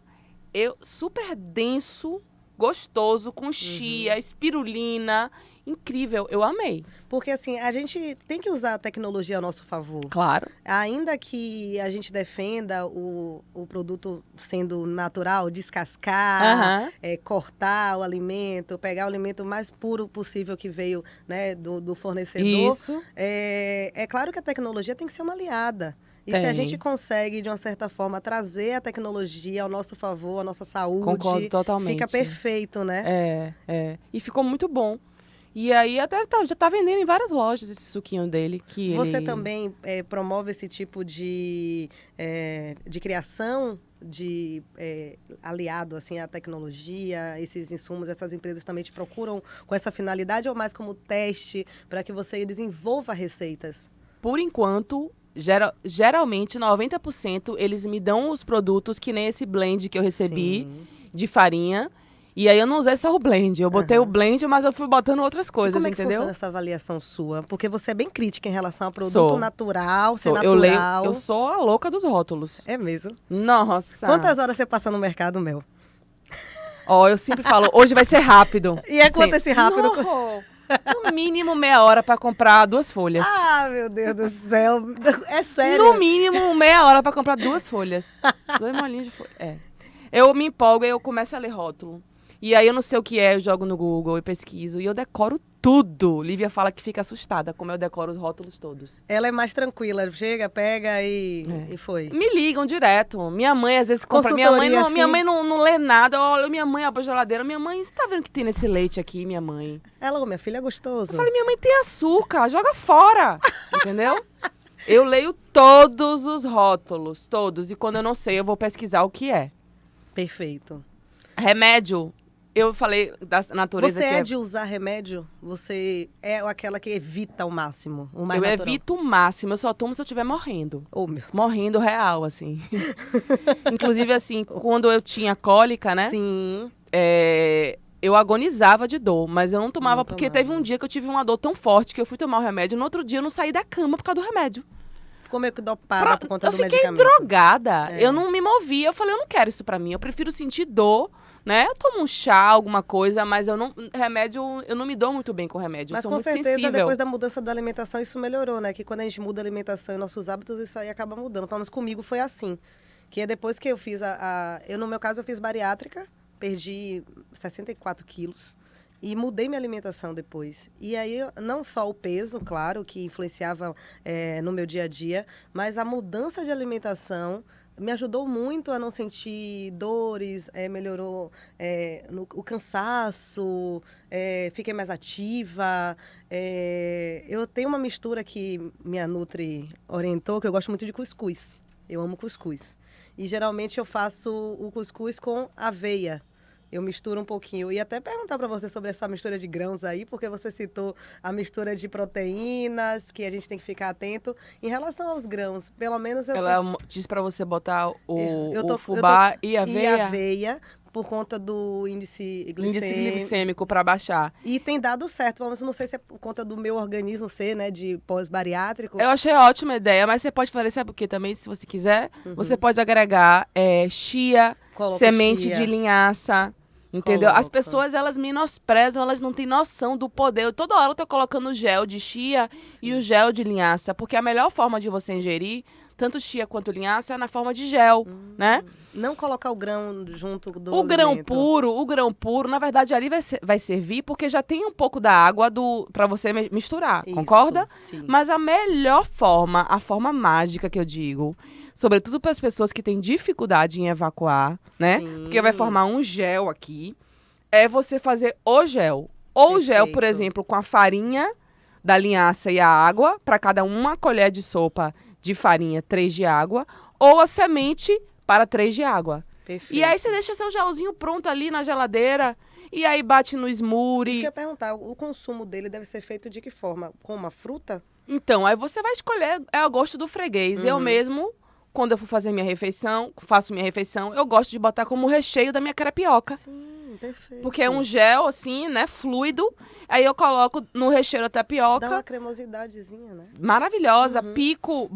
super denso, gostoso, com chia, espirulina, incrível, eu amei. Porque assim, a gente tem que usar a tecnologia ao nosso favor. Claro. Ainda que a gente defenda o produto sendo natural, descascar, cortar o alimento, pegar o alimento mais puro possível que veio, né, do fornecedor. Isso. É claro que a tecnologia tem que ser uma aliada. E se a gente consegue, de uma certa forma, trazer a tecnologia ao nosso favor, à nossa saúde, concordo totalmente. Fica perfeito, né? E ficou muito bom. E aí até já tá vendendo em várias lojas esse suquinho dele. Você também promove esse tipo de criação aliado assim, à tecnologia, esses insumos, essas empresas também te procuram com essa finalidade ou mais como teste para que você desenvolva receitas? Por enquanto, geralmente 90% eles me dão os produtos que nem esse blend que eu recebi de farinha. E aí eu não usei só o blend, eu botei o blend, mas eu fui botando outras coisas, como é que entendeu? Funciona essa avaliação sua? Porque você é bem crítica em relação ao produto natural, ser natural. Eu sou a louca dos rótulos. É mesmo? Nossa! Quantas horas você passa no mercado, Mel? Eu sempre falo, hoje vai ser rápido. E é quanto esse rápido? No mínimo meia hora pra comprar 2 folhas. Ah, meu Deus do céu. É sério? No mínimo meia hora pra comprar 2 folhas. 2 molinhos de folha. Eu me empolgo e eu começo a ler rótulo. E aí eu não sei o que eu jogo no Google e pesquiso. E eu decoro tudo. Lívia fala que fica assustada como eu decoro os rótulos todos. Ela é mais tranquila. Chega, pega e foi. Me ligam direto. Minha mãe às vezes compra. Minha mãe não lê nada. Olha, minha mãe abre a geladeira. Minha mãe, você tá vendo que tem nesse leite aqui, minha mãe? Ela, minha filha, é gostoso. Eu falei, minha mãe tem açúcar. Joga fora. Entendeu? Eu leio todos os rótulos. Todos. E quando eu não sei, eu vou pesquisar o que é. Perfeito. Remédio. eu falei da natureza Você que é de usar remédio? Você é aquela que evita ao máximo, o mais eu natural? evito o máximo, eu só tomo se eu estiver morrendo. Oh, meu... Morrendo real, assim. Inclusive, assim, quando eu tinha cólica, né? Sim. Eu agonizava de dor, mas eu não tomava Não porque tomava. teve um dia que eu tive uma dor tão forte que eu fui tomar o remédio. No outro dia eu não saí da cama por causa do remédio. Ficou meio que dopada por conta Eu do fiquei medicamento. drogada. Eu não me movia. Eu falei, eu não quero isso pra mim. Eu prefiro sentir dor, né? Eu tomo um chá, alguma coisa, mas eu não. Remédio, eu não me dou muito bem com remédio. Mas eu sou com muito certeza, sensível. depois da mudança da alimentação, isso melhorou, né? Que quando a gente muda a alimentação e nossos hábitos, isso aí acaba mudando. Pelo menos comigo foi assim. Que é depois que eu fiz eu, no meu caso, eu fiz bariátrica, perdi 64 quilos. E mudei minha alimentação depois. E aí, não só o peso, claro, que influenciava no meu dia a dia, mas a mudança de alimentação me ajudou muito a não sentir dores, melhorou o cansaço, fiquei mais ativa. Eu tenho uma mistura que minha Nutri orientou, que eu gosto muito de cuscuz. Eu amo cuscuz. E geralmente eu faço o cuscuz com aveia. Eu misturo um pouquinho. E até perguntar para você sobre essa mistura de grãos aí, porque você citou a mistura de proteínas, que a gente tem que ficar atento. Em relação aos grãos, pelo menos Ela diz pra você botar o fubá e aveia. E aveia, por conta do índice glicêmico pra baixar. E tem dado certo, pelo menos não sei se é por conta do meu organismo ser, né, de pós-bariátrico. Eu achei ótima ideia, mas você pode fazer, sabe o que também, se você quiser? Você pode agregar chia, Coloco semente chia. de linhaça, entendeu? As Coloco. pessoas, elas menosprezam, elas não têm noção do poder. Toda hora eu tô colocando o gel de chia e o gel de linhaça, porque a melhor forma de você ingerir, tanto chia quanto linhaça, é na forma de gel, né? Não colocar o grão junto do O grão alimento. puro, na verdade, ali vai servir porque já tem um pouco da água para você misturar, Isso, concorda? sim. Mas a melhor forma, a forma mágica que eu digo, sobretudo para as pessoas que têm dificuldade em evacuar, né? Sim. Porque vai formar um gel aqui, é você fazer o gel. Ou o gel, por Perfeito. exemplo, com a farinha da linhaça e a água, para cada uma colher de sopa de farinha, 3 de água, ou a semente para 3 de água. Perfeito. E aí você deixa seu gelzinho pronto ali na geladeira, e aí bate no Isso smoothie. que eu ia perguntar, o consumo dele deve ser feito de que forma? Com uma fruta? Então, aí você vai escolher, é a gosto do freguês. Eu mesmo, quando eu for fazer minha refeição, eu gosto de botar como recheio da minha crepioca. Sim, perfeito. Porque é um gel, assim, né, fluido. Aí eu coloco no recheio da tapioca. Dá uma cremosidadezinha, né? Maravilhosa. Pico,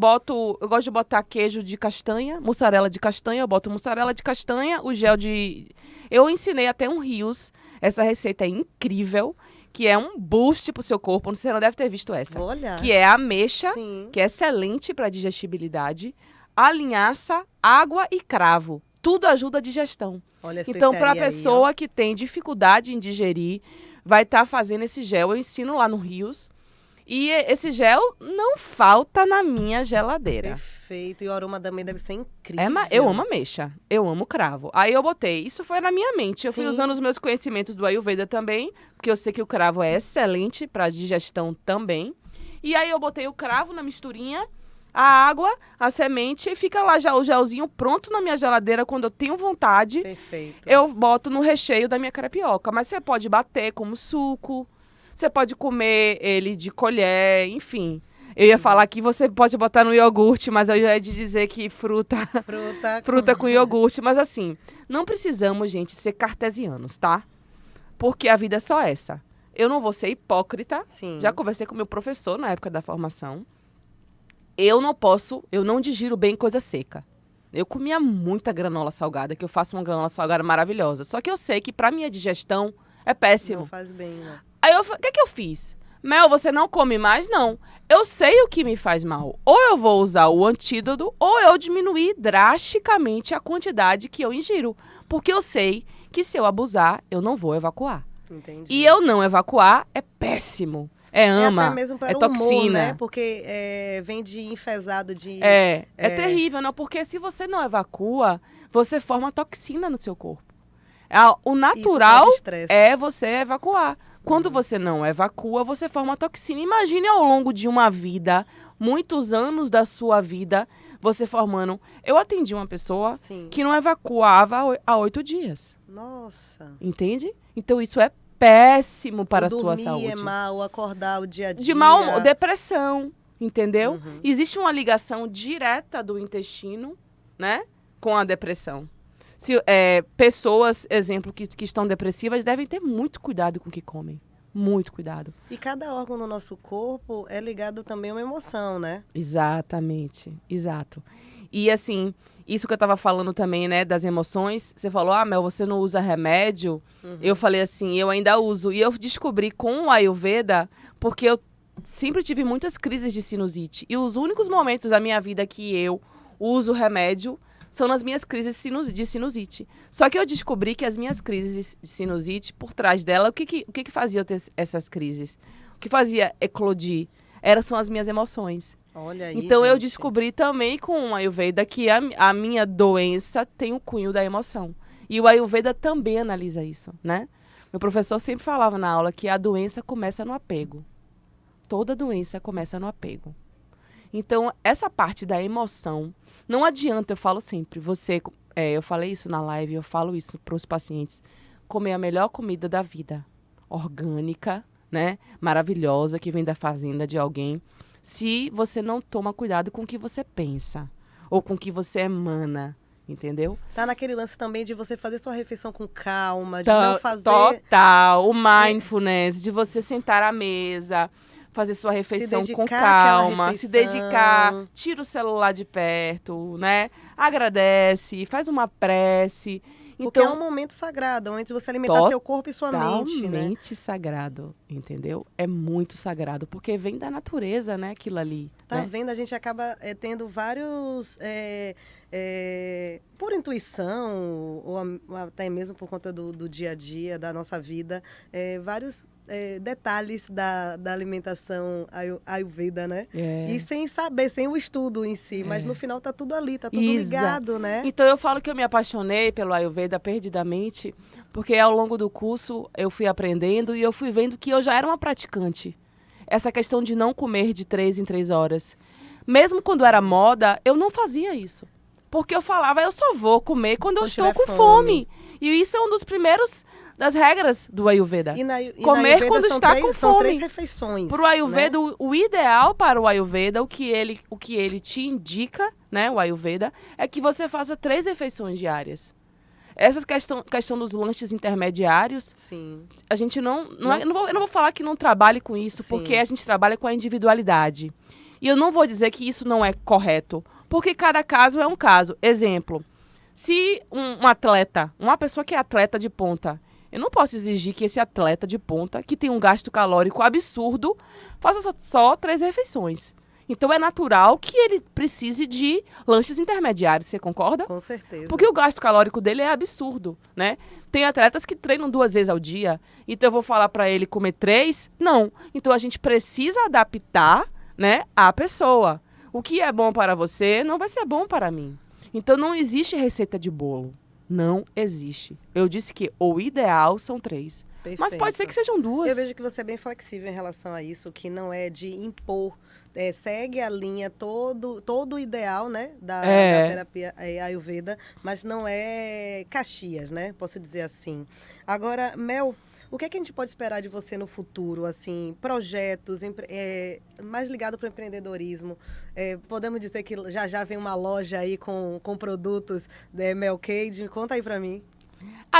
eu gosto de botar queijo de castanha, mussarela de castanha. Eu boto mussarela de castanha, o gel de... Eu ensinei até um Rios. Essa receita é incrível, que é um boost pro seu corpo. Você não deve ter visto essa. Vou olhar. Que é a ameixa, Sim. que é excelente para digestibilidade. A linhaça, água e cravo. Tudo ajuda a digestão. Olha a Então, para a especiaria aí, pessoa que tem dificuldade em digerir, vai estar fazendo esse gel. Eu ensino lá no Rios. E esse gel não falta na minha geladeira. Perfeito. E o aroma também deve ser incrível. Eu amo ameixa, eu amo cravo. Aí eu botei, isso foi na minha mente. Eu fui Sim. usando os meus conhecimentos do Ayurveda também, porque eu sei que o cravo é excelente para digestão também. E aí eu botei o cravo na misturinha, a água, a semente, e fica lá já o gelzinho pronto na minha geladeira quando eu tenho vontade. Perfeito. Eu boto no recheio da minha crepioca. Mas você pode bater como suco, você pode comer ele de colher, enfim. Eu ia falar que você pode botar no iogurte, mas eu ia de dizer que fruta com iogurte. Mas assim, não precisamos, gente, ser cartesianos, tá? Porque a vida é só essa. Eu não vou ser hipócrita. Sim. Já conversei com meu professor na época da formação. Eu não digiro bem coisa seca. Eu comia muita granola salgada, que eu faço uma granola salgada maravilhosa. Só que eu sei que pra minha digestão é péssimo. Não faz bem, né? Aí o que eu fiz? Mel, você não come mais? Não. Eu sei o que me faz mal. Ou eu vou usar o antídoto, ou eu diminuir drasticamente a quantidade que eu ingiro. Porque eu sei que se eu abusar, eu não vou evacuar. Entendi. E eu não evacuar é péssimo. É ama, até mesmo para é o toxina. humor, né? Porque vem de enfesado, de... É terrível, não? Porque se você não evacua, você forma toxina no seu corpo. O natural causa estresse. é você evacuar. Quando você não evacua, você forma toxina. Imagine ao longo de uma vida, muitos anos da sua vida, você formando... Eu atendi uma pessoa Sim. que não evacuava há 8 dias. Nossa. Entende? Então isso é péssimo para a O sua dormir saúde. é mal, acordar o dia a dia. De mau humor, depressão, entendeu? Uhum. Existe uma ligação direta do intestino, né, com a depressão. Pessoas, exemplo, que estão depressivas, devem ter muito cuidado com o que comem. Muito cuidado. E cada órgão no nosso corpo é ligado também a uma emoção, né? Exatamente, exato. E assim, isso que eu estava falando também, né, das emoções, você falou, Mel, você não usa remédio? Uhum. Eu falei assim, eu ainda uso. E eu descobri com o Ayurveda, porque eu sempre tive muitas crises de sinusite. E os únicos momentos da minha vida que eu uso remédio são nas minhas crises de sinusite. Só que eu descobri que as minhas crises de sinusite, por trás dela, o que fazia eu ter essas crises? O que fazia eclodir? São as minhas emoções. Olha aí, Então eu gente. descobri também com o Ayurveda que a minha doença tem o cunho da emoção. E o Ayurveda também analisa isso, né? Meu professor sempre falava na aula que a doença começa no apego. Toda doença começa no apego. Então, essa parte da emoção, não adianta, eu falo sempre, eu falei isso na live, eu falo isso para os pacientes, comer a melhor comida da vida, orgânica, né, maravilhosa, que vem da fazenda de alguém, se você não toma cuidado com o que você pensa, ou com o que você emana, entendeu? Tá naquele lance também de você fazer sua refeição com calma, de não fazer... Total, o mindfulness, de você sentar à mesa... fazer sua refeição com calma, se dedicar, tira o celular de perto, né? Agradece, faz uma prece. Porque é um momento sagrado, onde você alimentar seu corpo e sua mente, né? Totalmente sagrado, entendeu? É muito sagrado, porque vem da natureza, né? Aquilo ali. Tá né? vendo? A gente acaba tendo vários... por intuição, ou até mesmo por conta do dia a dia, da nossa vida, vários detalhes da alimentação Ayurveda, né? E sem saber, sem o estudo em si, mas no final tá tudo ali, tá tudo ligado, né? Então eu falo que eu me apaixonei pelo Ayurveda perdidamente, porque ao longo do curso eu fui aprendendo e eu fui vendo que eu já era uma praticante. Essa questão de não comer de 3 em 3 horas. Mesmo quando era moda, eu não fazia isso. Porque eu falava, eu só vou comer quando eu estou com fome. E isso é um dos primeiros das regras do Ayurveda. Comer quando está com fome. São 3 refeições. Para o Ayurveda, né? O ideal para o Ayurveda, o que ele te indica, né, o Ayurveda, é que você faça 3 refeições diárias. Essa questão dos lanches intermediários, sim. A gente eu não vou falar que não trabalhe com isso, sim. Porque a gente trabalha com a individualidade. E eu não vou dizer que isso não é correto, porque cada caso é um caso. Exemplo, se um atleta, uma pessoa que é atleta de ponta, eu não posso exigir que esse atleta de ponta, que tem um gasto calórico absurdo, faça só 3 refeições. Então é natural que ele precise de lanches intermediários, você concorda? Com certeza. Porque o gasto calórico dele é absurdo, né? Tem atletas que treinam 2 vezes ao dia, então eu vou falar para ele comer 3? Não. Então a gente precisa adaptar, né, a pessoa. O que é bom para você não vai ser bom para mim. Então não existe receita de bolo. Não existe. Eu disse que o ideal são 3. Perfeito. Mas pode ser que sejam 2. Eu vejo que você é bem flexível em relação a isso, que não é de impor. Segue a linha todo o ideal, né, da terapia Ayurveda, mas não é Caxias, né? Posso dizer assim. Agora, Mel, o que é que a gente pode esperar de você no futuro, assim, projetos mais ligado para o empreendedorismo? Podemos dizer que já vem uma loja aí com produtos Mel Cade. Conta aí para mim.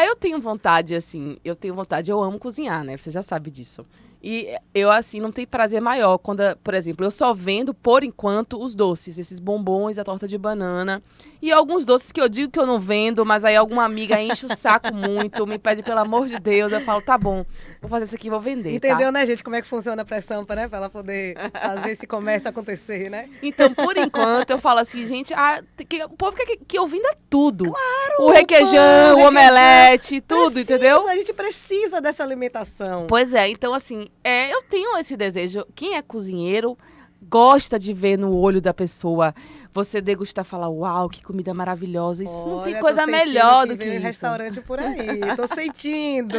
Eu tenho vontade, assim, eu amo cozinhar, né? Você já sabe disso. E eu, assim, não tenho prazer maior quando, por exemplo, eu só vendo, por enquanto, os doces, esses bombons, a torta de banana. E alguns doces que eu digo que eu não vendo, mas aí alguma amiga enche o saco muito, me pede, pelo amor de Deus, eu falo, tá bom, vou fazer isso aqui e vou vender. Entendeu, tá? Né, gente, como é que funciona a pré-sampa, né? Pra ela poder fazer esse comércio acontecer, né? Então, por enquanto, eu falo assim, gente, o povo quer que eu venda tudo. Claro! O requeijão, o omelete, tudo, entendeu? A gente precisa dessa alimentação. Pois é, então assim, eu tenho esse desejo. Quem é cozinheiro gosta de ver no olho da pessoa, você degustar e falar, uau, que comida maravilhosa. Isso não tem coisa melhor do que isso. Restaurante por aí, tô sentindo.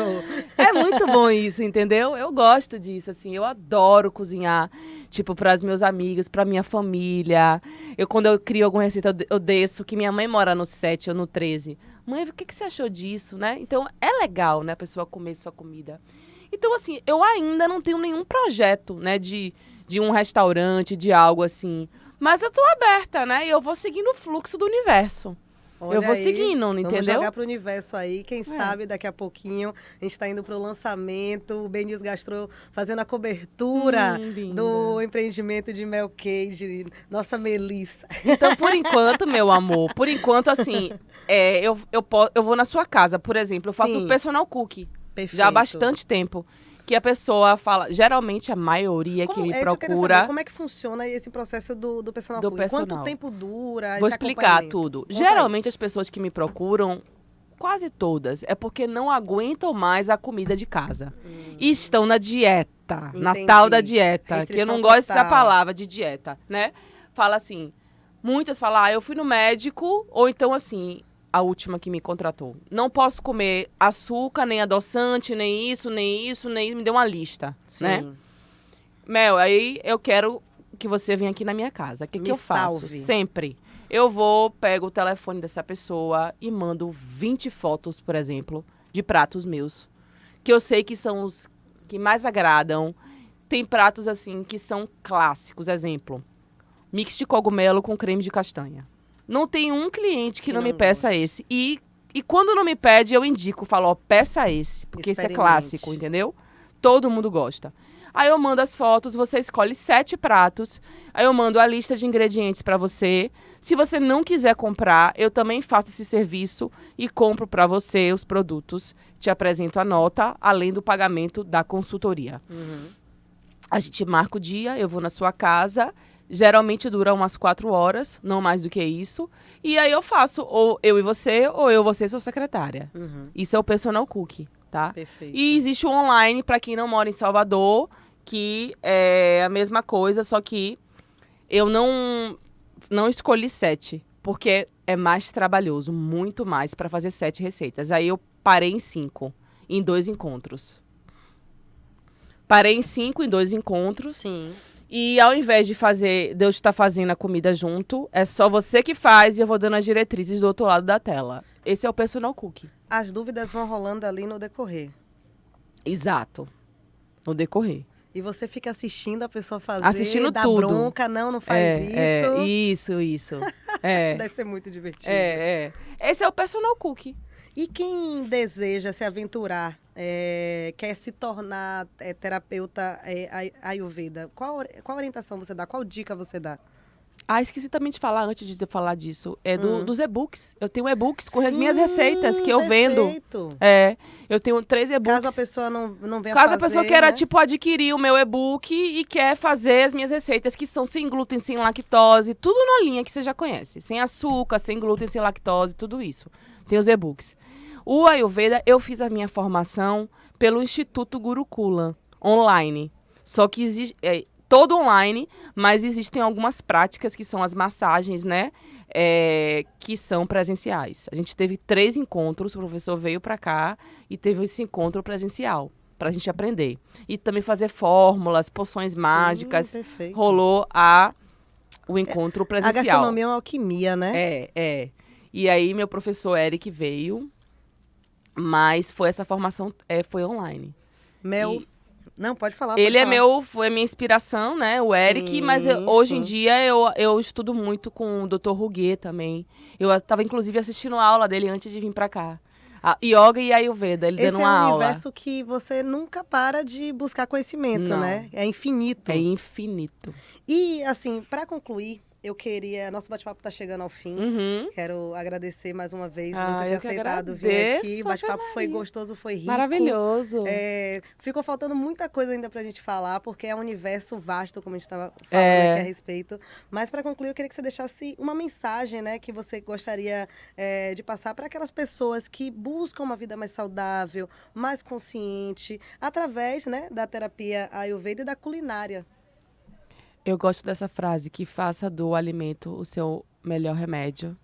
É muito bom isso, entendeu? Eu gosto disso, assim, eu adoro cozinhar, tipo, para os meus amigos, para minha família. Quando eu crio alguma receita, eu desço, que minha mãe mora no 7 ou no 13. Mãe, o que você achou disso, né? Então, é legal, né, a pessoa comer sua comida. Então, assim, eu ainda não tenho nenhum projeto, né, de um restaurante, de algo assim. Mas eu tô aberta, né? E eu vou seguindo o fluxo do universo. Olha, eu vou aí, seguindo, entendeu? Vamos jogar pro universo aí. Quem sabe daqui a pouquinho a gente tá indo pro lançamento. O BNews Gastro fazendo a cobertura do empreendimento de Mel Cage. Nossa Melissa. Então, por enquanto, meu amor, assim, eu vou na sua casa, por exemplo, eu faço o personal cookie. Perfeito. Já há bastante tempo. Que a pessoa fala, geralmente a maioria que me procura... Saber, como é que funciona esse processo do personal cookie? Quanto tempo dura? Vou explicar tudo. Geralmente as pessoas que me procuram, quase todas, é porque não aguentam mais a comida de casa. E estão na dieta, na tal da dieta, restrição que eu não gosto dessa palavra de dieta, né? Fala assim, muitas falam, eu fui no médico, ou então assim... A última que me contratou. Não posso comer açúcar, nem adoçante, nem isso. Me deu uma lista, né? Mel, aí eu quero que você venha aqui na minha casa. O que eu faço? Sempre. Eu pego o telefone dessa pessoa e mando 20 fotos, por exemplo, de pratos meus. Que eu sei que são os que mais agradam. Tem pratos, assim, que são clássicos. Exemplo, mix de cogumelo com creme de castanha. Não tem um cliente que não me peça esse. E quando não me pede, eu indico, falo, peça esse. Porque esse é clássico, entendeu? Todo mundo gosta. Aí eu mando as fotos, você escolhe 7 pratos. Aí eu mando a lista de ingredientes para você. Se você não quiser comprar, eu também faço esse serviço e compro para você os produtos. Te apresento a nota, além do pagamento da consultoria. A gente marca o dia, eu vou na sua casa... Geralmente dura umas 4 horas, não mais do que isso. E aí eu faço, ou eu e você, ou eu, você e sua secretária. Isso é o personal cookie, tá? Perfeito. E existe o online, para quem não mora em Salvador, que é a mesma coisa, só que eu não escolhi 7, porque é mais trabalhoso, muito mais, para fazer 7 receitas. Aí eu parei em 5, em 2 encontros. Parei em 5, em 2 encontros. Sim. E ao invés de eu estar fazendo a comida junto, é só você que faz e eu vou dando as diretrizes do outro lado da tela. Esse é o personal cookie. As dúvidas vão rolando ali no decorrer. Exato. No decorrer. E você fica assistindo a pessoa fazer, assistindo dá tudo. Bronca, não faz isso. Isso. Deve ser muito divertido. Esse é o personal cookie. E quem deseja se aventurar, quer se tornar terapeuta Ayurveda, qual orientação você dá? Qual dica você dá? Esqueci também de falar, antes de eu falar disso, dos e-books. Eu tenho e-books com as minhas receitas que eu vendo. Eu tenho 3 e-books. Caso a pessoa não venha Caso fazer, a pessoa queira, adquirir o meu e-book e quer fazer as minhas receitas, que são sem glúten, sem lactose, tudo na linha que você já conhece. Sem açúcar, sem glúten, sem lactose, tudo isso. Tem os e-books. O Ayurveda, eu fiz a minha formação pelo Instituto Gurukula, online. Só que existe... todo online, mas existem algumas práticas que são as massagens, né? Que são presenciais. A gente teve 3 encontros, o professor veio para cá e teve esse encontro presencial, para a gente aprender. E também fazer fórmulas, poções mágicas. Perfeito. Rolou o encontro presencial. A gastronomia é uma alquimia, né? E aí meu professor Eric veio, mas essa formação foi online. Mel... Não, pode falar. Ele foi a minha inspiração, né? O Eric, mas hoje em dia eu estudo muito com o Dr. Ruguet também. Eu estava, inclusive, assistindo a aula dele antes de vir para cá. A Yoga e Ayurveda, ele dando uma aula. Esse é um universo que você nunca para de buscar conhecimento, né? É infinito. É infinito. E, assim, para concluir, eu queria... Nosso bate-papo está chegando ao fim. Quero agradecer mais uma vez você ter aceitado vir aqui. O bate-papo foi gostoso, foi rico. Maravilhoso. Ficou faltando muita coisa ainda para a gente falar, porque é um universo vasto, como a gente estava falando aqui a respeito. Mas, para concluir, eu queria que você deixasse uma mensagem, né, que você gostaria de passar para aquelas pessoas que buscam uma vida mais saudável, mais consciente, através, né, da terapia Ayurveda e da culinária. Eu gosto dessa frase, que faça do alimento o seu melhor remédio.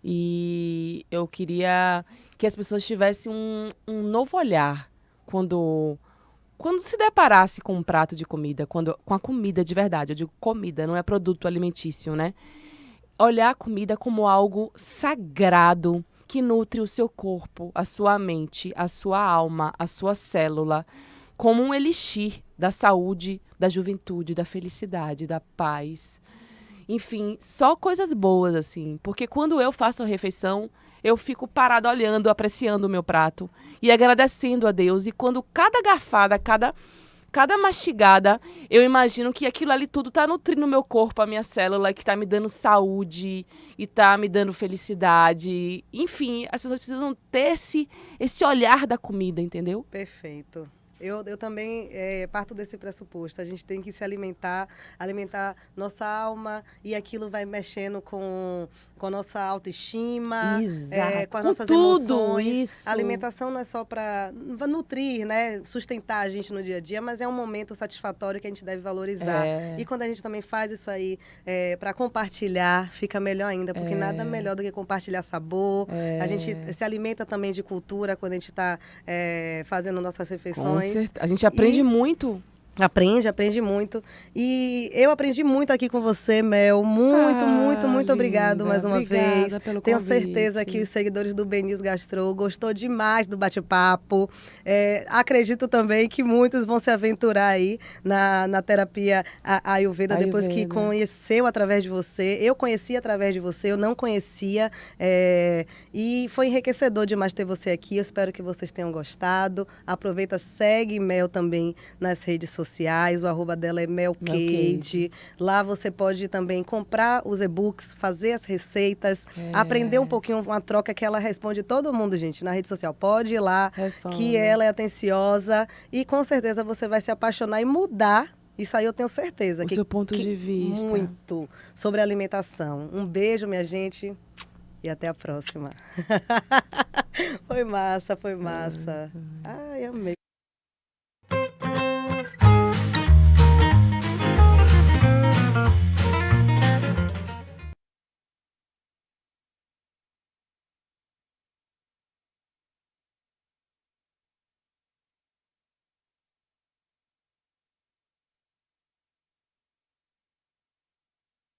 E eu queria que as pessoas tivessem um novo olhar quando se deparasse com um prato de comida, com a comida de verdade. Eu digo comida, não é produto alimentício, né? Olhar a comida como algo sagrado que nutre o seu corpo, a sua mente, a sua alma, a sua célula, como um elixir da saúde, da juventude, da felicidade, da paz. Enfim, só coisas boas, assim. Porque quando eu faço a refeição, eu fico parada olhando, apreciando o meu prato e agradecendo a Deus. E quando cada garfada, cada mastigada, eu imagino que aquilo ali tudo tá nutrindo o meu corpo, a minha célula, que tá me dando saúde e tá me dando felicidade. Enfim, as pessoas precisam ter esse olhar da comida, entendeu? Perfeito. Eu também parto desse pressuposto. A gente tem que se alimentar nossa alma, e aquilo vai mexendo com a nossa autoestima, Exato. com as Com nossas tudo emoções. isso. A alimentação não é só para nutrir, né, sustentar a gente no dia a dia, mas é um momento satisfatório que a gente deve valorizar. E quando a gente também faz isso aí para compartilhar, fica melhor ainda, porque nada melhor do que compartilhar sabor. A gente se alimenta também de cultura quando a gente está fazendo nossas refeições. A gente aprende muito. Aprende muito. E eu aprendi muito aqui com você, Mel. Muito obrigado linda. mais uma Obrigada vez. pelo Tenho convite. certeza que os seguidores do BNews Gastro gostou demais do bate-papo. Acredito também que muitos vão se aventurar aí na terapia Ayurveda depois que conheceu através de você. Eu conheci através de você, eu não conhecia. E foi enriquecedor demais ter você aqui. Eu espero que vocês tenham gostado. Aproveita, segue Mel também nas redes sociais. O arroba dela é Melcade. Lá você pode também comprar os e-books, fazer as receitas, aprender um pouquinho, uma troca que ela responde todo mundo, gente, na rede social. Pode ir lá, que ela é atenciosa e com certeza você vai se apaixonar e mudar. Isso aí eu tenho certeza. O seu ponto de vista. Muito sobre alimentação. Um beijo, minha gente, e até a próxima. Foi massa. Ai, amei.